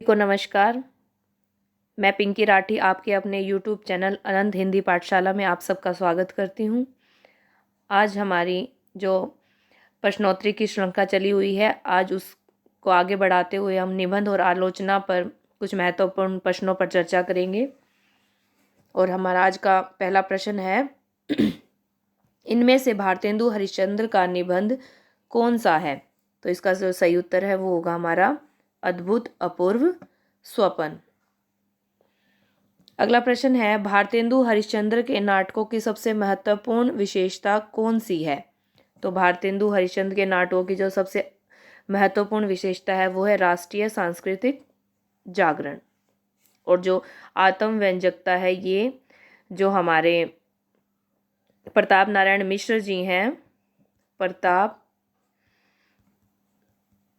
को नमस्कार। मैं पिंकी राठी आपके अपने यूट्यूब चैनल अनंत हिंदी पाठशाला में आप सबका स्वागत करती हूँ। आज हमारी जो प्रश्नोत्तरी की श्रृंखला चली हुई है, आज उसको आगे बढ़ाते हुए हम निबंध और आलोचना पर कुछ महत्वपूर्ण प्रश्नों पर चर्चा करेंगे। और हमारा आज का पहला प्रश्न है इनमें से भारतेंदु हरिश्चंद्र का निबंध कौन सा है? तो इसका जो सही उत्तर है वो होगा हमारा अद्भुत अपूर्व स्वप्न। अगला प्रश्न है भारतेंदु हरिश्चंद्र के नाटकों की सबसे महत्वपूर्ण विशेषता कौन सी है? तो भारतेंदु हरिश्चंद्र के नाटकों की जो सबसे महत्वपूर्ण विशेषता है वो है राष्ट्रीय सांस्कृतिक जागरण। और जो आत्म व्यंजकता है ये जो हमारे प्रताप नारायण मिश्र जी हैं, प्रताप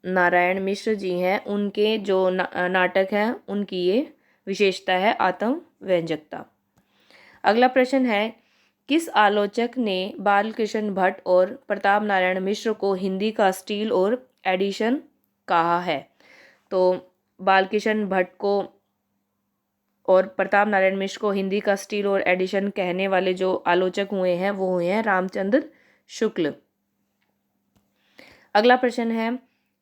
नारायण मिश्र जी हैं, उनके जो नाटक हैं उनकी ये विशेषता है आत्म व्यंजकता। अगला प्रश्न है किस आलोचक ने बालकृष्ण भट्ट और प्रताप नारायण मिश्र को हिंदी का स्टील और एडिशन कहा है? तो बालकृष्ण भट्ट को और प्रताप नारायण मिश्र को हिंदी का स्टील और एडिशन कहने वाले जो आलोचक हुए हैं वो हुए हैं रामचंद्र शुक्ल। अगला प्रश्न है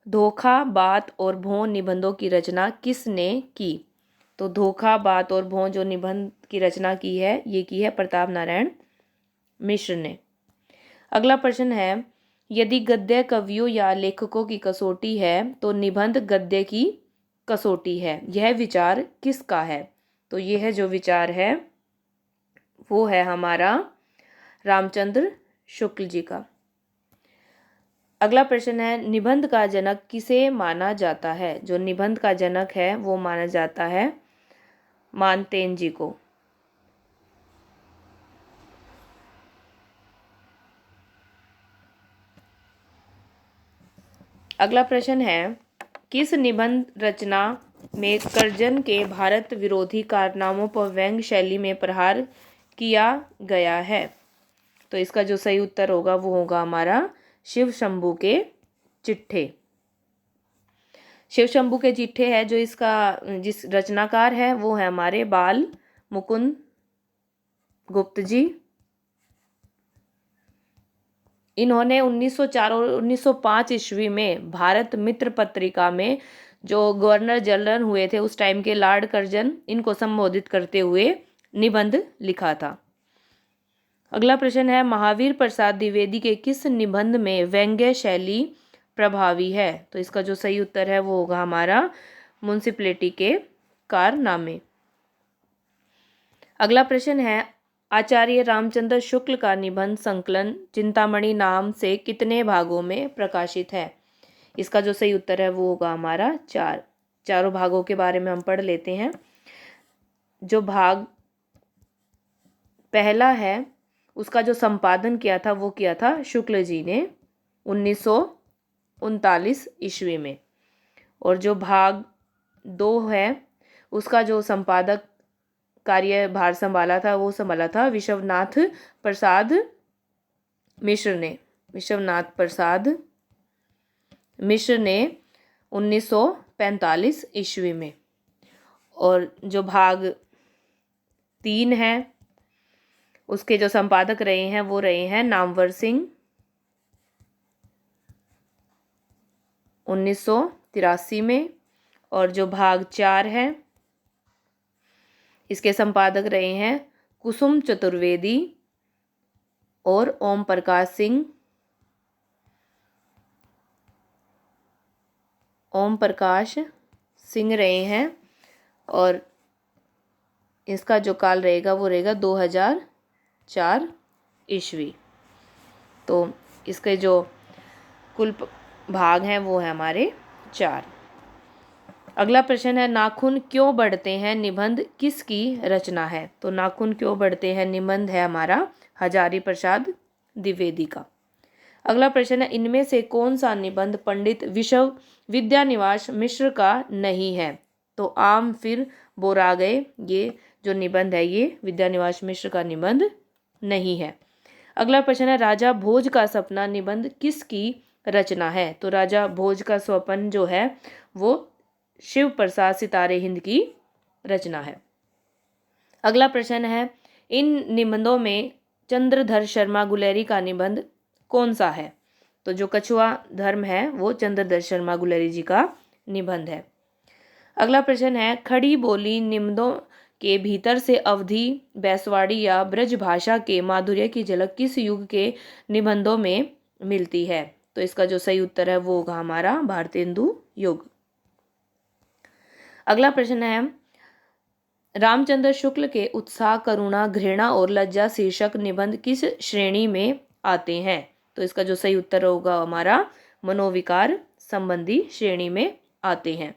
धोखा, बात और भों निबंधों की रचना किसने की? तो धोखा, बात और भों जो निबंध की रचना की है ये की है प्रताप नारायण मिश्र ने। अगला प्रश्न है यदि गद्य कवियों या लेखकों की कसौटी है तो निबंध गद्य की कसौटी है, यह विचार किसका है? तो यह है जो विचार है वो है हमारा रामचंद्र शुक्ल जी का। अगला प्रश्न है निबंध का जनक किसे माना जाता है? जो निबंध का जनक है वो माना जाता है मानतेन जी को। अगला प्रश्न है किस निबंध रचना में कर्जन के भारत विरोधी कारनामों पर व्यंग्य शैली में प्रहार किया गया है? तो इसका जो सही उत्तर होगा वो होगा हमारा शिव शंभू के चिट्ठे। शिव शंभू के चिट्ठे है जो इसका जिस रचनाकार है वो है हमारे बाल मुकुंद गुप्त जी। इन्होंने 1904 और 1905 ईस्वी में भारत मित्र पत्रिका में जो गवर्नर जनरल हुए थे उस टाइम के लॉर्ड कर्जन, इनको संबोधित करते हुए निबंध लिखा था। अगला प्रश्न है महावीर प्रसाद द्विवेदी के किस निबंध में व्यंग्य शैली प्रभावी है? तो इसका जो सही उत्तर है वो होगा हमारा म्युनिसिपैलिटी के कारनामे। अगला प्रश्न है आचार्य रामचंद्र शुक्ल का निबंध संकलन चिंतामणि नाम से कितने भागों में प्रकाशित है? इसका जो सही उत्तर है वो होगा हमारा चारों भागों के बारे में हम पढ़ लेते हैं। जो भाग पहला है उसका जो संपादन किया था वो किया था शुक्ल जी ने 1939 ईस्वी में। और जो भाग 2 है उसका जो संपादक कार्यभार संभाला था वो संभाला था विश्वनाथ प्रसाद मिश्र ने। विश्वनाथ प्रसाद मिश्र ने 1945 ईस्वी में। और जो भाग 3 है उसके जो संपादक रहे हैं वो रहे हैं नामवर सिंह 1983 में। और जो भाग 4 है इसके संपादक रहे हैं कुसुम चतुर्वेदी और ओम प्रकाश सिंह रहे हैं। और इसका जो काल रहेगा वो रहेगा 2004 ईस्वी। तो इसके जो कुल भाग हैं वो है हमारे 4। अगला प्रश्न है नाखून क्यों बढ़ते हैं निबंध किसकी रचना है? तो नाखून क्यों बढ़ते हैं निबंध है हमारा हजारी प्रसाद द्विवेदी का। अगला प्रश्न है इनमें से कौन सा निबंध पंडित विश्व विद्यानिवास मिश्र का नहीं है? तो आम फिर बोरा गए ये जो निबंध है ये विद्यानिवास मिश्र का निबंध नहीं है। अगला प्रश्न है राजा भोज का सपना निबंध किसकी रचना है? तो राजा भोज का स्वप्न जो है वो शिव प्रसाद सितारे हिंद की रचना है। अगला प्रश्न है, इन निबंधों में चंद्रधर शर्मा गुलेरी का निबंध कौन सा है? तो जो कछुआ धर्म है वो चंद्रधर शर्मा गुलेरी जी का निबंध है। अगला प्रश्न है, खड़ी बोली निबंधों के भीतर से अवधी, बैसवाड़ी या ब्रज भाषा के माधुर्य की झलक किस युग के निबंधों में मिलती है? तो इसका जो सही उत्तर है वो होगा हमारा भारतेंदु युग। अगला प्रश्न है, रामचंद्र शुक्ल के उत्साह, करुणा, घृणा और लज्जा शीर्षक निबंध किस श्रेणी में आते हैं? तो इसका जो सही उत्तर होगा हमारा मनोविकार संबंधी श्रेणी में आते हैं।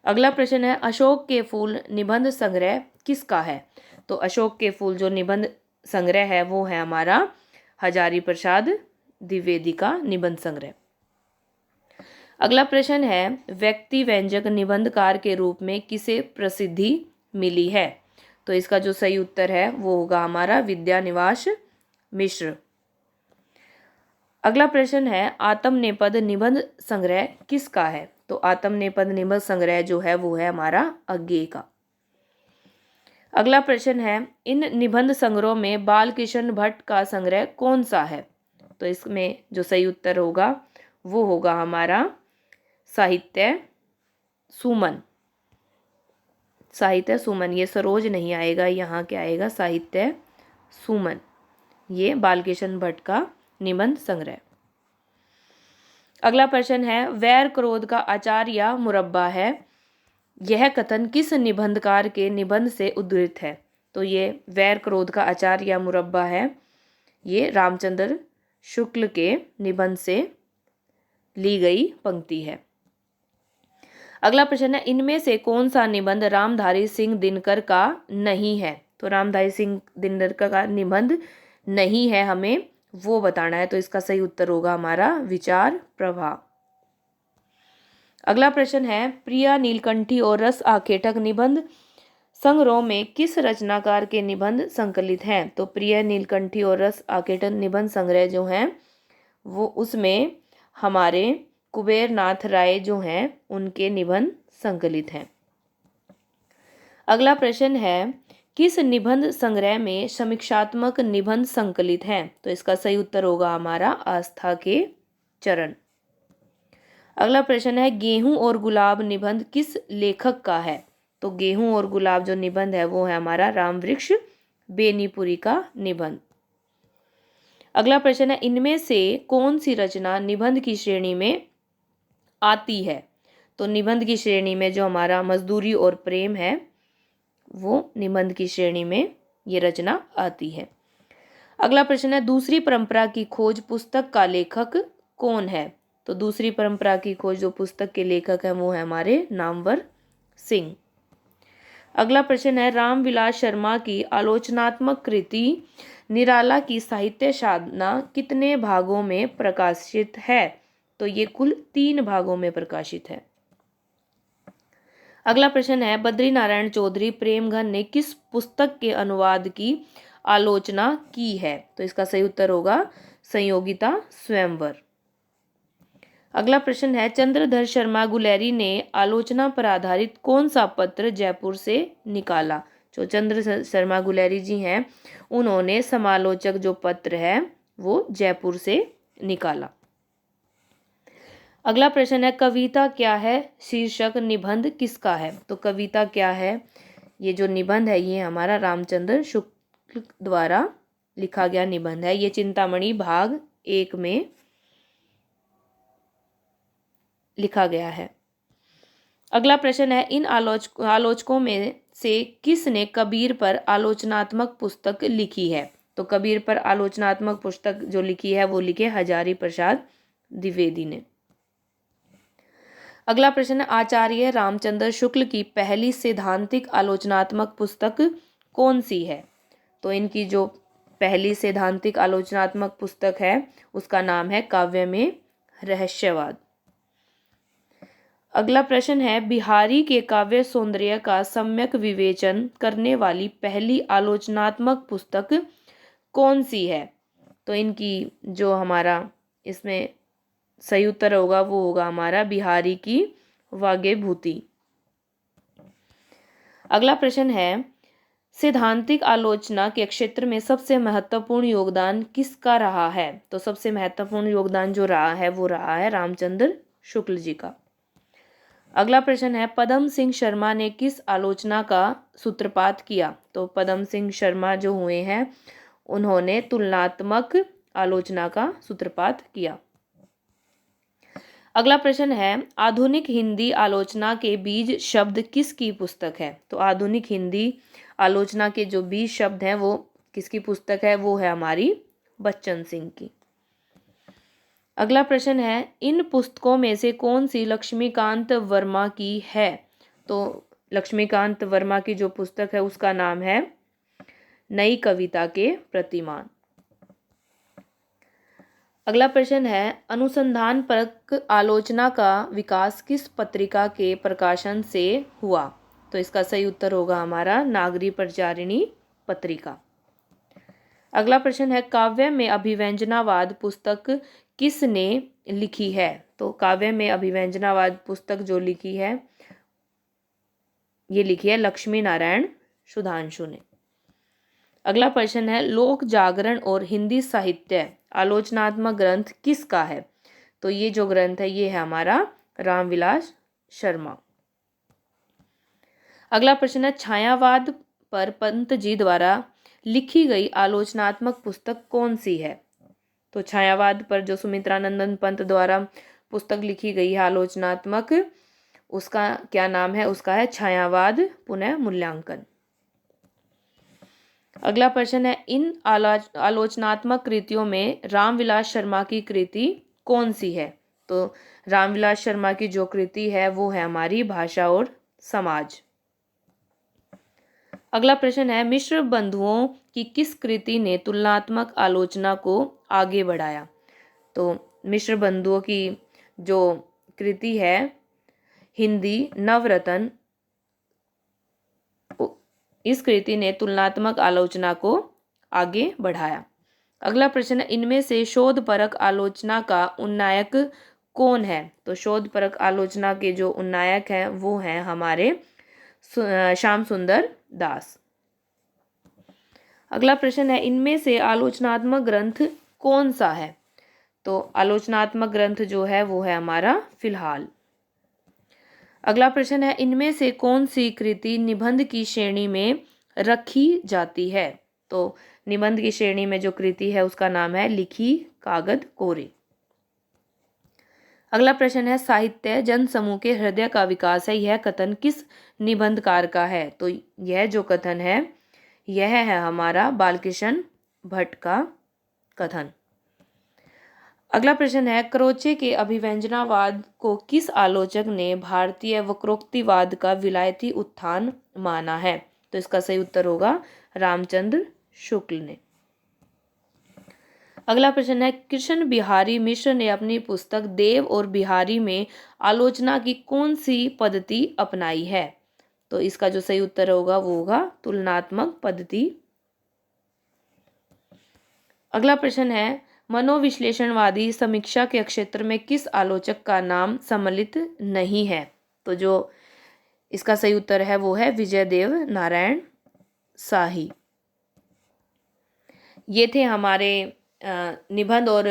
अगला प्रश्न है, अशोक के फूल निबंध संग्रह किसका है? तो अशोक के फूल जो निबंध संग्रह है वो है हमारा हजारी प्रसाद द्विवेदी का निबंध संग्रह। अगला प्रश्न है, व्यक्ति व्यंजक निबंधकार के रूप में किसे प्रसिद्धि मिली है? तो इसका जो सही उत्तर है वो होगा हमारा विद्यानिवास मिश्र। अगला प्रश्न है, आत्मनेपद निबंध संग्रह किसका है? तो आत्मनेपद निबंध संग्रह जो है वो है हमारा अज्ञेय का। अगला प्रश्न है, इन निबंध संग्रहों में बाल कृष्ण भट्ट का संग्रह कौन सा है? तो इसमें जो सही उत्तर होगा वो होगा हमारा साहित्य सुमन। साहित्य सुमन, ये सरोज नहीं आएगा, यहाँ क्या आएगा साहित्य सुमन। ये बालकृष्ण भट्ट का निबंध संग्रह। अगला प्रश्न है, वैर क्रोध का आचार या मुरब्बा है, यह कथन किस निबंधकार के निबंध से उद्धृत है? तो ये वैर क्रोध का आचार या मुरब्बा है, ये रामचंद्र शुक्ल के निबंध से ली गई पंक्ति है। अगला प्रश्न है, इनमें से कौन सा निबंध रामधारी सिंह दिनकर का नहीं है? तो रामधारी सिंह दिनकर का निबंध नहीं है, हमें वो बताना है। तो इसका सही उत्तर होगा हमारा विचार प्रवाह। अगला प्रश्न है, प्रिया नीलकंठी और रस आखेटक निबंध संग्रह में किस रचनाकार के निबंध संकलित हैं? तो प्रिया नीलकंठी और रस आखेटक निबंध संग्रह जो हैं वो उसमें हमारे कुबेर नाथ राय जो हैं उनके निबंध संकलित हैं। अगला प्रश्न है, किस निबंध संग्रह में समीक्षात्मक निबंध संकलित हैं? तो इसका सही उत्तर होगा हमारा आस्था के चरण। अगला प्रश्न है, गेहूं और गुलाब निबंध किस लेखक का है? तो गेहूं और गुलाब जो निबंध है वो है हमारा रामवृक्ष बेनीपुरी का निबंध। अगला प्रश्न है, इनमें से कौन सी रचना निबंध की श्रेणी में आती है? तो निबंध की श्रेणी में जो हमारा मजदूरी और प्रेम है वो निबंध की श्रेणी में ये रचना आती है। अगला प्रश्न है, दूसरी परंपरा की खोज पुस्तक का लेखक कौन है? तो दूसरी परंपरा की खोज जो पुस्तक के लेखक हैं वो है हमारे नामवर सिंह। अगला प्रश्न है, रामविलास शर्मा की आलोचनात्मक कृति निराला की साहित्य साधना कितने भागों में प्रकाशित है? तो ये कुल 3 भागों में प्रकाशित है। अगला प्रश्न है, बद्रीनारायण चौधरी प्रेमघन ने किस पुस्तक के अनुवाद की आलोचना की है? तो इसका सही उत्तर होगा संयोगिता स्वयंवर। अगला प्रश्न है, चंद्रधर शर्मा गुलेरी ने आलोचना पर आधारित कौन सा पत्र जयपुर से निकाला? जो चंद्र शर्मा गुलेरी जी हैं उन्होंने समालोचक जो पत्र है वो जयपुर से निकाला। अगला प्रश्न है, कविता क्या है शीर्षक निबंध किसका है? तो कविता क्या है ये जो निबंध है ये हमारा रामचंद्र शुक्ल द्वारा लिखा गया निबंध है। ये चिंतामणि भाग 1 में लिखा गया है। अगला प्रश्न है, इन आलोचकों में से किसने कबीर पर आलोचनात्मक पुस्तक लिखी है? तो कबीर पर आलोचनात्मक पुस्तक जो लिखी है वो लिखे हजारी प्रसाद द्विवेदी ने। अगला प्रश्न है, आचार्य रामचंद्र शुक्ल की पहली सैद्धांतिक आलोचनात्मक पुस्तक कौन सी है? तो इनकी जो पहली सैद्धांतिक आलोचनात्मक पुस्तक है उसका नाम है काव्य में रहस्यवाद। अगला प्रश्न है, बिहारी के काव्य सौंदर्य का सम्यक विवेचन करने वाली पहली आलोचनात्मक पुस्तक कौन सी है? तो इनकी जो हमारा इसमें सही उत्तर होगा वो होगा हमारा बिहारी की वाग्यभूति। अगला प्रश्न है, सैद्धांतिक आलोचना के क्षेत्र में सबसे महत्वपूर्ण योगदान किसका रहा है? तो सबसे महत्वपूर्ण योगदान जो रहा है वो रहा है रामचंद्र शुक्ल जी का। अगला प्रश्न है, पदम सिंह शर्मा ने किस आलोचना का सूत्रपात किया? तो पदम सिंह शर्मा जो हुए हैं उन्होंने तुलनात्मक आलोचना का सूत्रपात किया। अगला प्रश्न है, आधुनिक हिंदी आलोचना के बीज शब्द किसकी पुस्तक है? तो आधुनिक हिंदी आलोचना के जो बीज शब्द हैं वो किसकी पुस्तक है? वो है हमारी बच्चन सिंह की। अगला प्रश्न है, इन पुस्तकों में से कौन सी लक्ष्मीकांत वर्मा की है? तो लक्ष्मीकांत वर्मा की जो पुस्तक है उसका नाम है नई कविता के प्रतिमान। अगला प्रश्न है, अनुसंधानपरक आलोचना का विकास किस पत्रिका के प्रकाशन से हुआ? तो इसका सही उत्तर होगा हमारा नागरी प्रचारिणी पत्रिका। अगला प्रश्न है, काव्य में अभिव्यंजनावाद पुस्तक किसने लिखी है? तो काव्य में अभिव्यंजनावाद पुस्तक जो लिखी है ये लिखी है लक्ष्मी नारायण सुधांशु ने। अगला प्रश्न है, लोक जागरण और हिंदी साहित्य आलोचनात्मक ग्रंथ किसका है? तो ये जो ग्रंथ है ये है हमारा रामविलास शर्मा। अगला प्रश्न है, छायावाद पर पंत जी द्वारा लिखी गई आलोचनात्मक पुस्तक कौन सी है? तो छायावाद पर जो सुमित्रानंदन पंत द्वारा पुस्तक लिखी गई है आलोचनात्मक, उसका क्या नाम है? उसका है छायावाद पुनः मूल्यांकन। अगला प्रश्न है, इन आलोचनात्मक कृतियों में रामविलास शर्मा की कृति कौन सी है? तो रामविलास शर्मा की जो कृति है वो है हमारी भाषा और समाज। अगला प्रश्न है, मिश्र बंधुओं की किस कृति ने तुलनात्मक आलोचना को आगे बढ़ाया? तो मिश्र बंधुओं की जो कृति है हिंदी नवरत्न, इस कृति ने तुलनात्मक आलोचना को आगे बढ़ाया। अगला प्रश्न है, इनमें से शोधपरक आलोचना का उन्नायक कौन है? तो शोधपरक आलोचना के जो उन्नायक हैं वो हैं हमारे श्याम सुंदर दास। अगला प्रश्न है, इनमें से आलोचनात्मक ग्रंथ कौन सा है? तो आलोचनात्मक ग्रंथ जो है वो है हमारा फिलहाल। अगला प्रश्न है, इनमें से कौन सी कृति निबंध की श्रेणी में रखी जाती है? तो निबंध की श्रेणी में जो कृति है उसका नाम है लिखी कागज कोरे। अगला प्रश्न है, साहित्य जन समूह के हृदय का विकास है, यह कथन किस निबंधकार का है? तो यह जो कथन है यह है हमारा बालकृष्ण भट्ट का कथन। अगला प्रश्न है, क्रोचे के अभिव्यंजनावाद को किस आलोचक ने भारतीय वक्रोक्तिवाद का विलायती उत्थान माना है? तो इसका सही उत्तर होगा रामचंद्र शुक्ल ने। अगला प्रश्न है, कृष्ण बिहारी मिश्र ने अपनी पुस्तक देव और बिहारी में आलोचना की कौन सी पद्धति अपनाई है? तो इसका जो सही उत्तर होगा वो होगा तुलनात्मक पद्धति। अगला प्रश्न है, मनोविश्लेषणवादी समीक्षा के क्षेत्र में किस आलोचक का नाम सम्मिलित नहीं है? तो जो इसका सही उत्तर है वो है विजयदेव नारायण शाही। ये थे हमारे निबंध और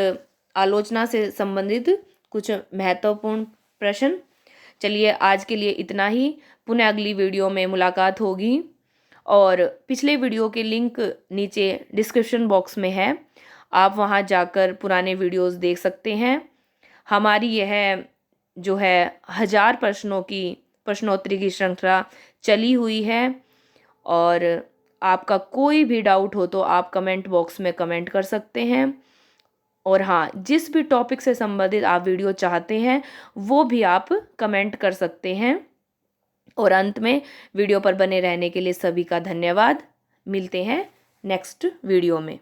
आलोचना से संबंधित कुछ महत्वपूर्ण प्रश्न। चलिए आज के लिए इतना ही, पुनः अगली वीडियो में मुलाकात होगी और पिछले वीडियो के लिंक नीचे डिस्क्रिप्शन बॉक्स में है, आप वहां जाकर पुराने वीडियोस देख सकते हैं। हमारी यह जो है 1000 प्रश्नों की प्रश्नोत्तरी की श्रृंखला चली हुई है और आपका कोई भी डाउट हो तो आप कमेंट बॉक्स में कमेंट कर सकते हैं। और हाँ, जिस भी टॉपिक से संबंधित आप वीडियो चाहते हैं वो भी आप कमेंट कर सकते हैं। और अंत में वीडियो पर बने रहने के लिए सभी का धन्यवाद। मिलते हैं नेक्स्ट वीडियो में।